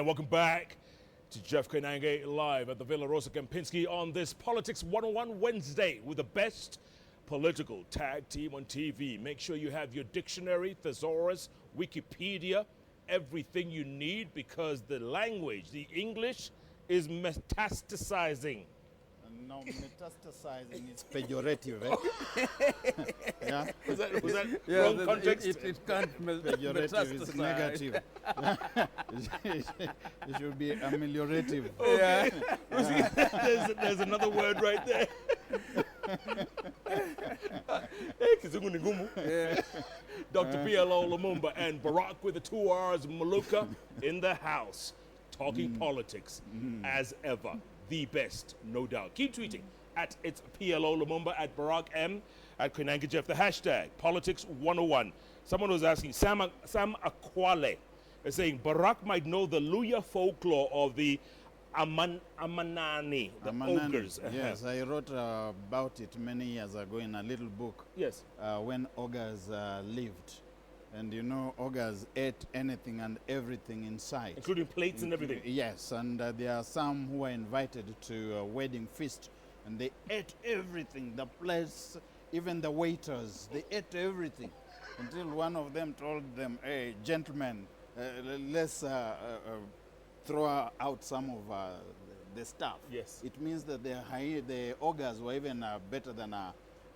And welcome back to Jeff Koinange live at the Villa Rosa Kempinski on this Politics 101 Wednesday with the best political tag team on TV. Make sure you have your dictionary, thesaurus, Wikipedia, everything you need, because the language, the English, is metastasizing. No, metastasizing is pejorative, eh? Yeah. Was that wrong context? It can't Pejorative is negative. It should be ameliorative. Okay. There's another word right there. Dr. PLO Lumumba and Barrack with the 2 R's Muyuka in the house, talking politics as ever. The best, no doubt. Keep tweeting at it's PLO Lumumba, at Barrack M, at Koinange Jeff, the hashtag Politics 101. Someone was asking, Sam Akwale is saying Barrack might know the Luya folklore of the Amanani, the ogres. Yes, I wrote about it many years ago in a little book. Yes. When ogres lived. And you know, ogres ate anything and everything in sight. Including plates and everything. Yes, and there are some who were invited to a wedding feast, and they ate everything, the plates, even the waiters, they ate everything. Until one of them told them, hey, gentlemen, let's throw out some of the stuff. Yes. It means that the ogres were even better than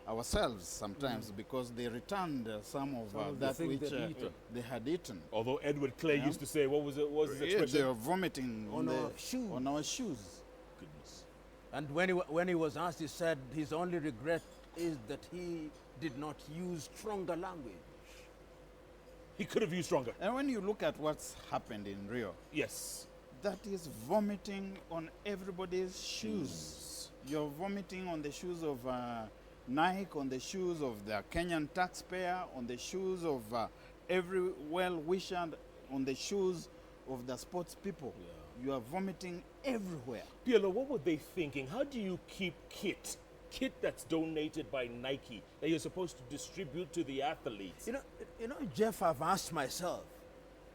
ourselves sometimes, because they returned some of that which they had eaten. Although Edward Clay used to say, what was it? What was his expression? They were vomiting on our shoes. On our shoes. Goodness. And when he was asked, he said his only regret is that he did not use stronger language. He could have used stronger. And when you look at what's happened in Rio, yes, that is vomiting on everybody's shoes. You're vomiting on the shoes of Nike, on the shoes of the Kenyan taxpayer, on the shoes of every well-wisher, on the shoes of the sports people. Yeah. You are vomiting everywhere. PLO, what were they thinking? How do you keep kit that's donated by Nike that you're supposed to distribute to the athletes? You know, Jeff, I've asked myself,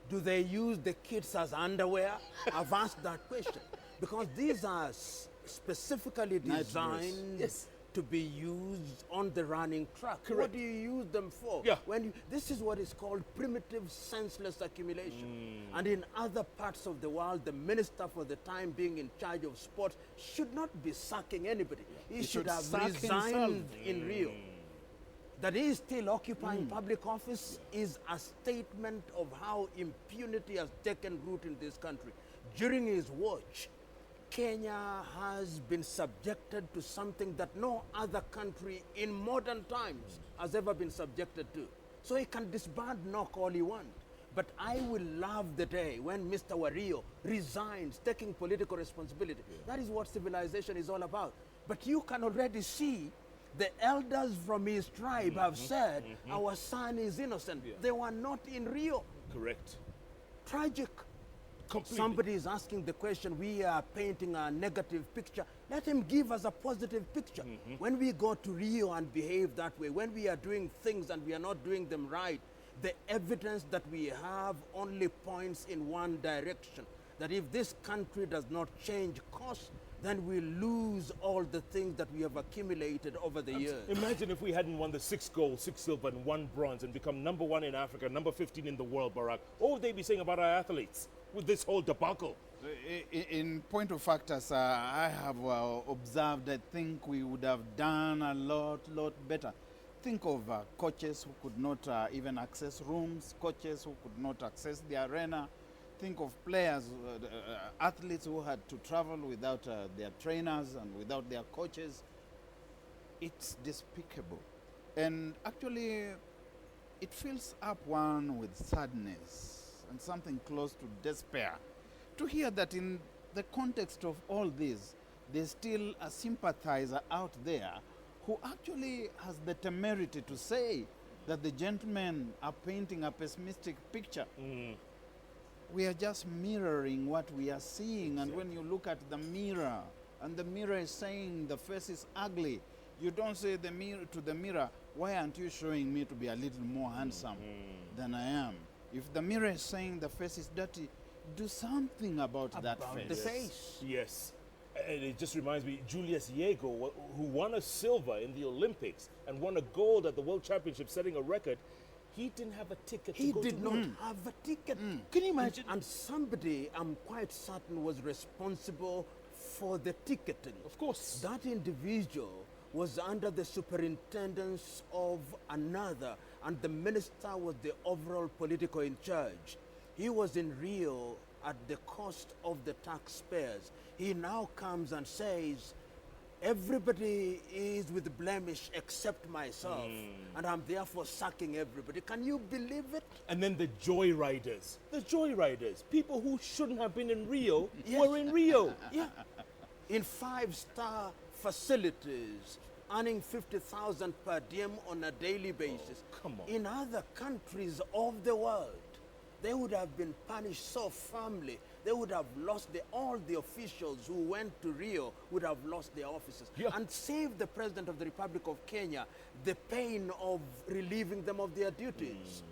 do they use the kits as underwear? I've asked that question because these are specifically designed to be used on the running track. Correct. What do you use them for? Yeah. This is what is called primitive senseless accumulation. And in other parts of the world, the minister for the time being in charge of sports should not be sacking anybody. He should have resigned in Rio. That he is still occupying public office is a statement of how impunity has taken root in this country. During his watch, Kenya has been subjected to something that no other country in modern times has ever been subjected to. So he can disband, knock all he wants. But I will love the day when Mr. Wario resigns, taking political responsibility. That is what civilization is all about. But you can already see the elders from his tribe have said, our son is innocent. Yeah. They were not in Rio. Correct. Tragic. Completely. Somebody is asking the question, we are painting a negative picture. Let him give us a positive picture. When we go to Rio and behave that way, when we are doing things and we are not doing them right, the evidence that we have only points in one direction. That if this country does not change course, then we lose all the things that we have accumulated over the years. Imagine if we hadn't won the 6 gold, 6 silver, and 1 bronze and become number 1 in Africa, number 15 in the world, Barrack. What would they be saying about our athletes with this whole debacle? In point of fact, as I have observed, I think we would have done a lot better. Think of coaches who could not even access rooms, coaches who could not access the arena. Think of players, athletes who had to travel without their trainers and without their coaches. It's despicable. And actually, it fills up one with sadness and something close to despair to hear that in the context of all this, there's still a sympathizer out there who actually has the temerity to say that the gentlemen are painting a pessimistic picture. We are just mirroring what we are seeing. And when you look at the mirror, and the mirror is saying the face is ugly, you don't say the mirror to the mirror, why aren't you showing me to be a little more handsome than I am? If the mirror is saying the face is dirty, do something about that face. the face. Yes. And it just reminds me, Julius Yego, who won a silver in the Olympics and won a gold at the World Championship, setting a record, he didn't have a ticket to He go did to not Rio. have a ticket. Can you imagine? And somebody, I'm quite certain, was responsible for the ticketing. Of course. That individual was under the superintendence of another, and the minister was the overall political in charge. He was in Rio at the cost of the taxpayers. He now comes and says, everybody is with blemish except myself, and I'm therefore sacking everybody. Can you believe it? And then the joyriders, people who shouldn't have been in Rio Yes. were in Rio. Yeah. In five-star facilities, earning 50,000 per diem on a daily basis. come on. In other countries of the world, they would have been punished so firmly. They would have lost all the officials who went to Rio would have lost their offices. Yeah. And save the President of the Republic of Kenya the pain of relieving them of their duties.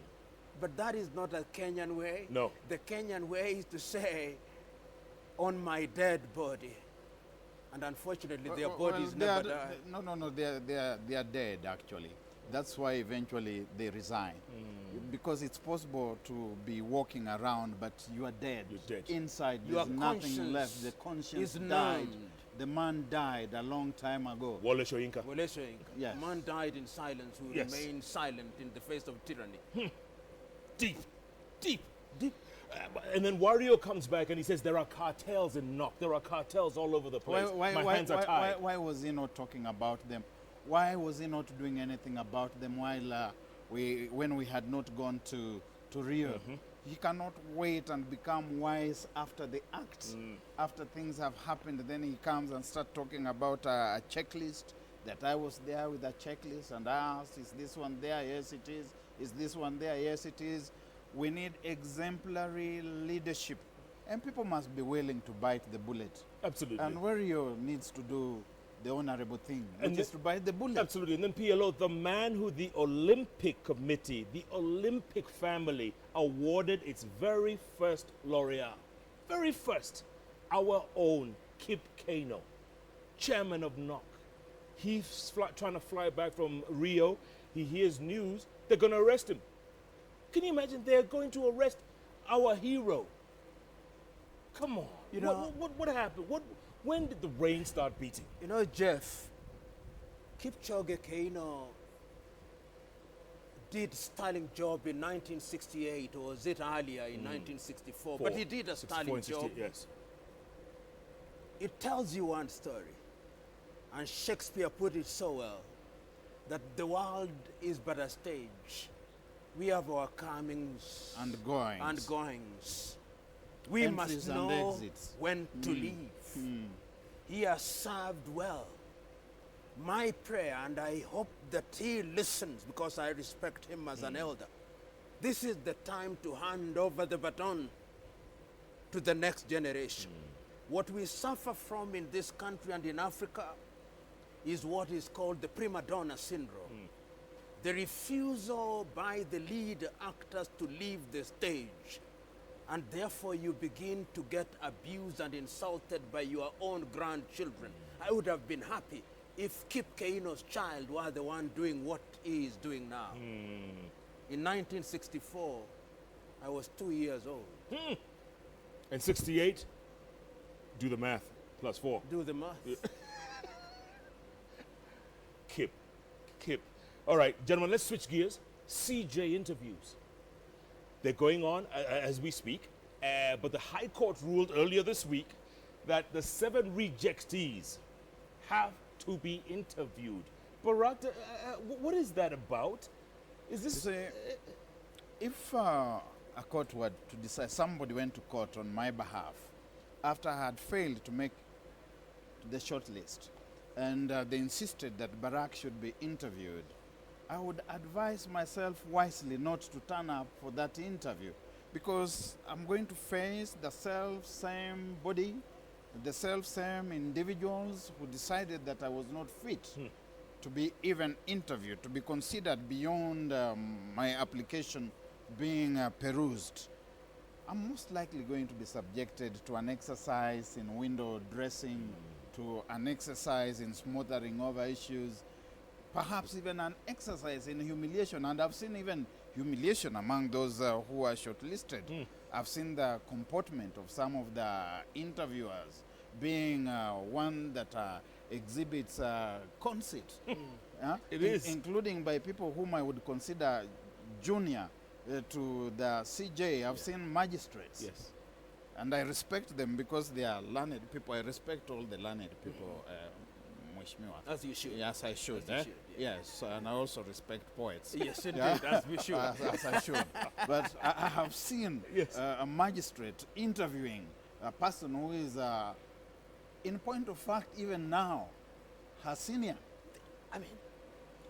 But that is not a Kenyan way. No. The Kenyan way is to say, on my dead body. And unfortunately, their bodies they never are, die. No, they are dead actually. That's why eventually they resign. Because it's possible to be walking around, but you are dead. You're dead. Inside, Your there's nothing conscience left. The conscience is died. numbed. The man died a long time ago. Wale Soyinka. Wale Soyinka. Yes. Man died in silence who Yes. remained silent in the face of tyranny. Deep, deep. Deep. And then Wario comes back and he says there are cartels in Nok. There are cartels all over the place. My hands are tied. Why was he not talking about them? Why was he not doing anything about them while when we had not gone to Rio? He cannot wait and become wise after the act. After things have happened, then he comes and start talking about a checklist, that I was there with a checklist and I asked, is this one there? Yes, it is. Is this one there? Yes, it is. We need exemplary leadership. And people must be willing to bite the bullet. Absolutely. And Wario needs to do the honorable thing, And which is to bite the bullet. Absolutely. And then PLO, the man who the Olympic Committee, the Olympic family, awarded its very first laureate. Very first. Our own Kip Keino, chairman of NOC. He's trying to fly back from Rio. He hears news. They're going to arrest him. Can you imagine? They're going to arrest our hero. Come on. You know- what happened? When did the rain start beating? You know, Jeff, Kipchoge Keino did styling job in 1968, or was it earlier in 1964? But he did a 64 styling and 60, job. yes. It tells you one story. And Shakespeare put it so well, that the world is but a stage. We have our comings And goings. and goings. We Entries must and know exits. when to leave. He has served well. My prayer, and I hope that he listens because I respect him as an elder, this is the time to hand over the baton to the next generation. What we suffer from in this country and in Africa is what is called the prima donna syndrome. The refusal by the lead actors to leave the stage. And therefore you begin to get abused and insulted by your own grandchildren. I would have been happy if Kip Keino's child were the one doing what he is doing now. In 1964, I was 2 years old. And 68, do the math, plus 4. Do the math. Kip. All right, gentlemen, let's switch gears. CJ interviews. They're going on as we speak, but the High Court ruled earlier this week that the 7 rejectees have to be interviewed. Barrack, what is that about? Is this... You see, if a court were to decide, somebody went to court on my behalf after I had failed to make the shortlist, and they insisted that Barrack should be interviewed, I would advise myself wisely not to turn up for that interview, because I'm going to face the self-same body, the self-same individuals who decided that I was not fit to be even interviewed, to be considered beyond my application being perused. I'm most likely going to be subjected to an exercise in window dressing, to an exercise in smothering over issues, perhaps even an exercise in humiliation. And I've seen even humiliation among those who are shortlisted. I've seen the comportment of some of the interviewers being one that exhibits conceit. It is. Including by people whom I would consider junior to the CJ. I've seen magistrates. Yes. And I respect them because they are learned people. I respect all the learned people, Mheshimiwa. As you should. Yes, I should. As you should, Yes, and I also respect poets. Yes, indeed, as we should. As I should. But I have seen Yes. a magistrate interviewing a person who is, in point of fact, even now, her senior. I mean,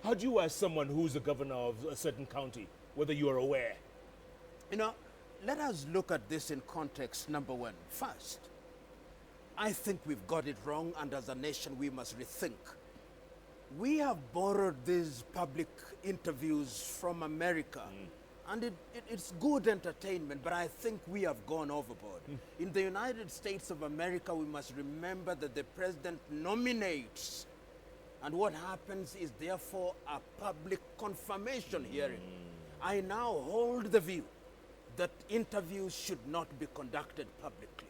How do you, as someone who's a governor of a certain county, whether you are aware? you know, let us look at this in context, number one. First, I think we've got it wrong, and as a nation, we must rethink. We have borrowed these public interviews from America, and it's good entertainment, but I think we have gone overboard. In the United States of America, we must remember that the president nominates, and what happens is therefore a public confirmation hearing. I now hold the view that interviews should not be conducted publicly.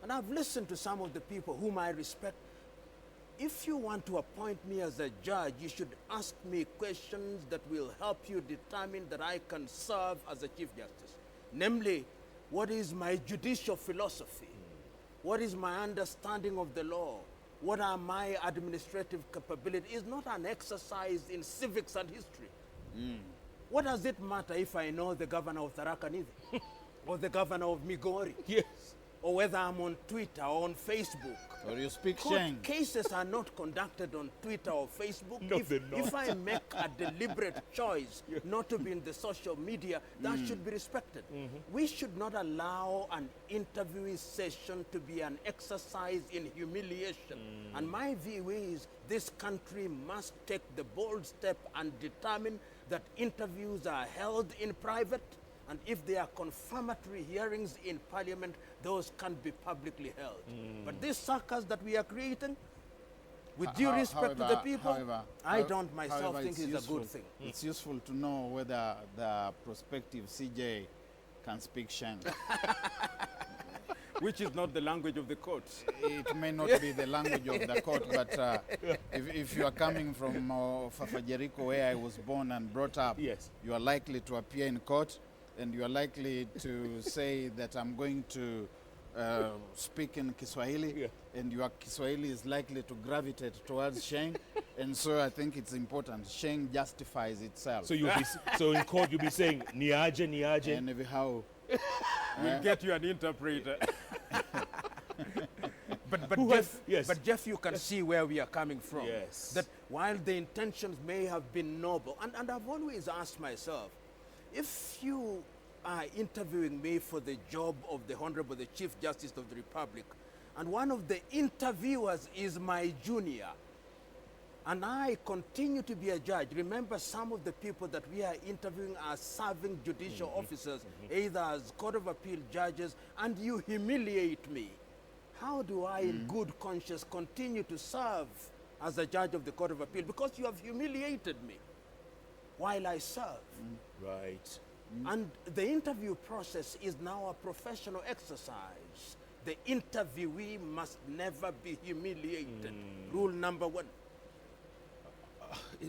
And I've listened to some of the people whom I respect. If you want to appoint me as a judge, you should ask me questions that will help you determine that I can serve as a Chief Justice. Namely, what is my judicial philosophy? What is my understanding of the law? What are my administrative capabilities? It's not an exercise in civics and history. What does it matter if I know the governor of Tharaka Nithi or the governor of Migori, Yes. or whether I'm on Twitter or on Facebook? Or you speak Court Sheng. cases are not conducted on Twitter or Facebook. No, they're not. If I make a deliberate choice not to be in the social media, that should be respected. We should not allow an interviewee session to be an exercise in humiliation. And my view is this country must take the bold step and determine that interviews are held in private, and if there are confirmatory hearings in Parliament, those can be publicly held. But these circus that we are creating, with due respect to the people, I don't myself think it's a good thing. It's useful to know whether the prospective CJ can speak Sheng. Which is not the language of the courts. It may not be the language of the court, but if you are coming from Fafajerico, where I was born and brought up, Yes. you are likely to appear in court, and you are likely to say that I'm going to speak in Kiswahili, and your Kiswahili is likely to gravitate towards Sheng, and so I think it's important. Sheng justifies itself. So so in court you'll be saying niaje, niaje. And anyhow, We'll get you an interpreter. But Who Jeff, has- yes. but Jeff, you can see where we are coming from. Yes. That while the intentions may have been noble, and I've always asked myself, if you are interviewing me for the job of the Honorable the Chief Justice of the Republic, and one of the interviewers is my junior, and I continue to be a judge. Remember, some of the people that we are interviewing are serving judicial officers, either as Court of Appeal judges, and you humiliate me. How do I, in good conscience, continue to serve as a judge of the Court of Appeal? Because you have humiliated me while I serve. Right. And the interview process is now a professional exercise. The interviewee must never be humiliated. Rule number one.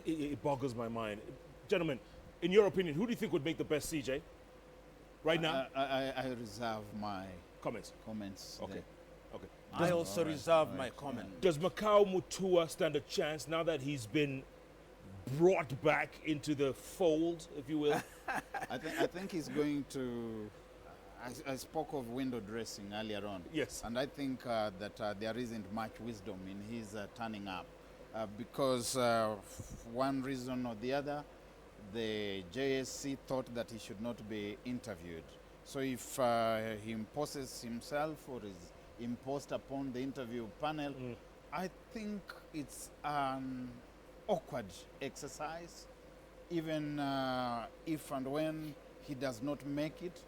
It boggles my mind. Gentlemen, in your opinion, who do you think would make the best CJ? Right now? I reserve my Comments. comments. Okay. there. Okay. I also reserve my comment. Does Macau Mutua stand a chance now that he's been brought back into the fold, if you will? I think he's going to. I spoke of window dressing earlier on. Yes. And I think that there isn't much wisdom in his turning up because one reason or the other, the JSC thought that he should not be interviewed. So if he imposes himself or is imposed upon the interview panel, I think it's an awkward exercise, even if and when he does not make it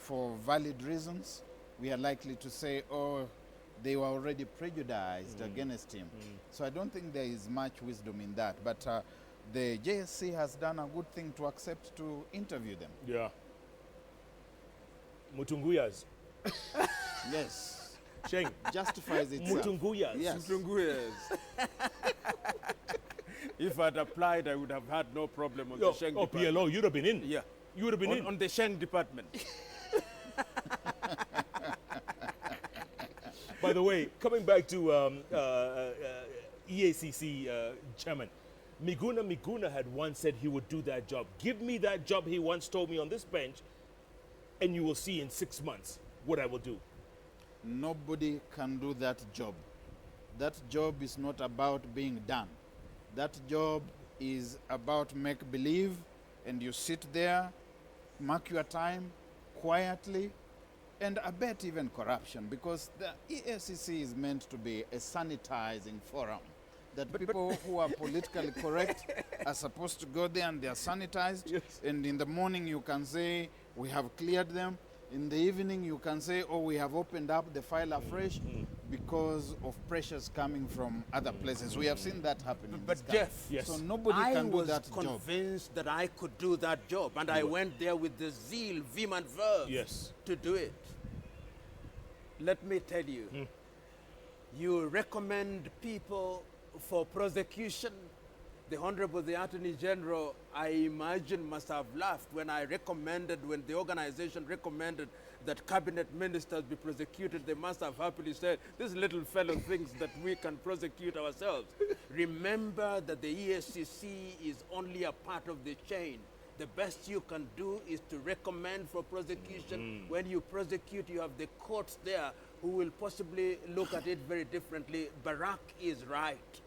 for valid reasons, we are likely to say, oh, they were already prejudiced against him. So I don't think there is much wisdom in that. But the JSC has done a good thing to accept to interview them. Yeah. Mutunguyas. Yes. Sheng. Justifies itself. Mutunguyas. Yes. If I'd applied, I would have had no problem on the Sheng Oh, department. PLO, you'd have been in. Yeah. You would have been in. On the Sheng department. By the way, coming back to EACC chairman, Miguna had once said he would do that job. Give me that job, he once told me on this bench, and you will see in 6 months what I will do. Nobody can do that job. That job is not about being done. That job is about make-believe, and you sit there, mark your time quietly, and abet even corruption, because the EACC is meant to be a sanitizing forum. That people who are politically correct are supposed to go there and they are sanitized. Yes. And in the morning you can say, we have cleared them. In the evening you can say, oh, we have opened up the file afresh because of pressures coming from other places. We have seen that happen in But this country. Jeff, Yes. So nobody I can do was that job. convinced that I could do that job, and I went there with the zeal, vim, and verve Yes. to do it. Let me tell you, you recommend people for prosecution. The Honorable the Attorney General, I imagine, must have laughed when when the organization recommended that cabinet ministers be prosecuted. They must have happily said, this little fellow thinks that we can prosecute ourselves. Remember that the ESCC is only a part of the chain. The best you can do is to recommend for prosecution. When you prosecute, you have the courts there who will possibly look at it very differently. Barrack is right.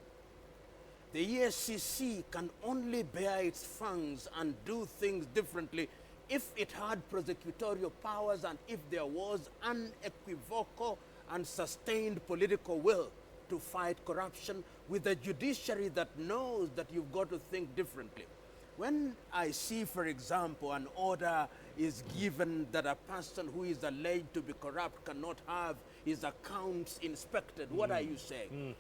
The ESCC can only bear its fangs and do things differently if it had prosecutorial powers and if there was unequivocal and sustained political will to fight corruption, with a judiciary that knows that you've got to think differently. When I see, for example, an order is given that a person who is alleged to be corrupt cannot have his accounts inspected, what are you saying?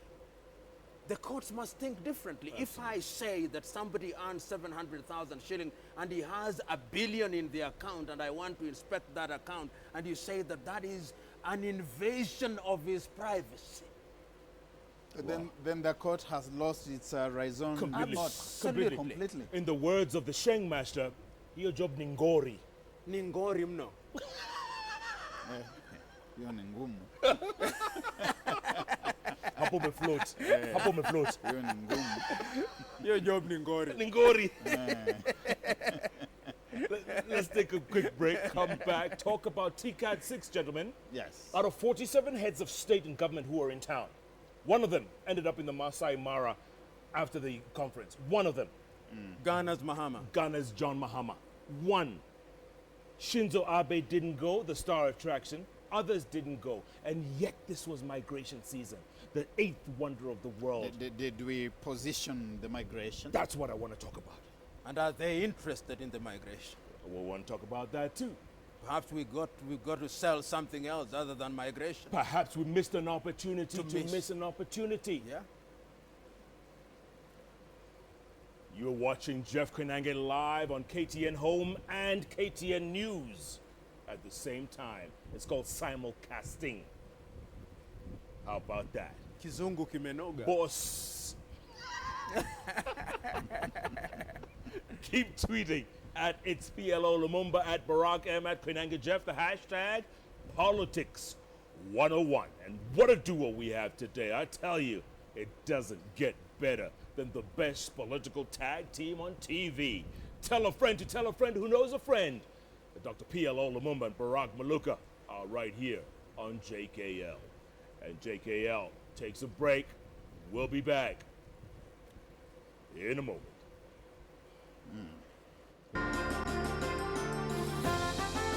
The courts must think differently. If I say that somebody earns 700,000 shillings and he has $1 billion in the account and I want to inspect that account, and you say that that is an invasion of his privacy. Then the court has lost its raison Completely. d'etre. Completely. In the words of the Sheng master, your job ningori. Ningori mno. Hiyo ni ngumu. Hapo me float. Hapo me float. Hiyo ni ngumu. Your job Ningori. Ningori. Let's take a quick break, come back, talk about TCAD 6, gentlemen. Yes. Out of 47 heads of state and government who are in town, one of them ended up in the Masai Mara after the conference. One of them. Ghana's Mahama. Ghana's John Mahama. One. Shinzo Abe didn't go, the star attraction. Others didn't go. And yet this was migration season, the 8th wonder of the world. Did we position the migration? That's what I want to talk about. And are they interested in the migration? We'll want to talk about that too. Perhaps we got to sell something else other than migration. Perhaps we missed an opportunity to miss an opportunity. Yeah. You're watching Jeff Koinange live on KTN Home and KTN News at the same time. It's called simulcasting. How about that? Kizungu kimenoga. Boss. Keep tweeting at It's PLO Lumumba, at Barrack M, at Koinange Jeff, the hashtag Politics 101. And what a duo we have today. I tell you, it doesn't get better than the best political tag team on TV. Tell a friend to tell a friend who knows a friend that Dr. PLO Lumumba and Barrack Muyuka are right here on JKL. And JKL takes a break. We'll be back in a moment.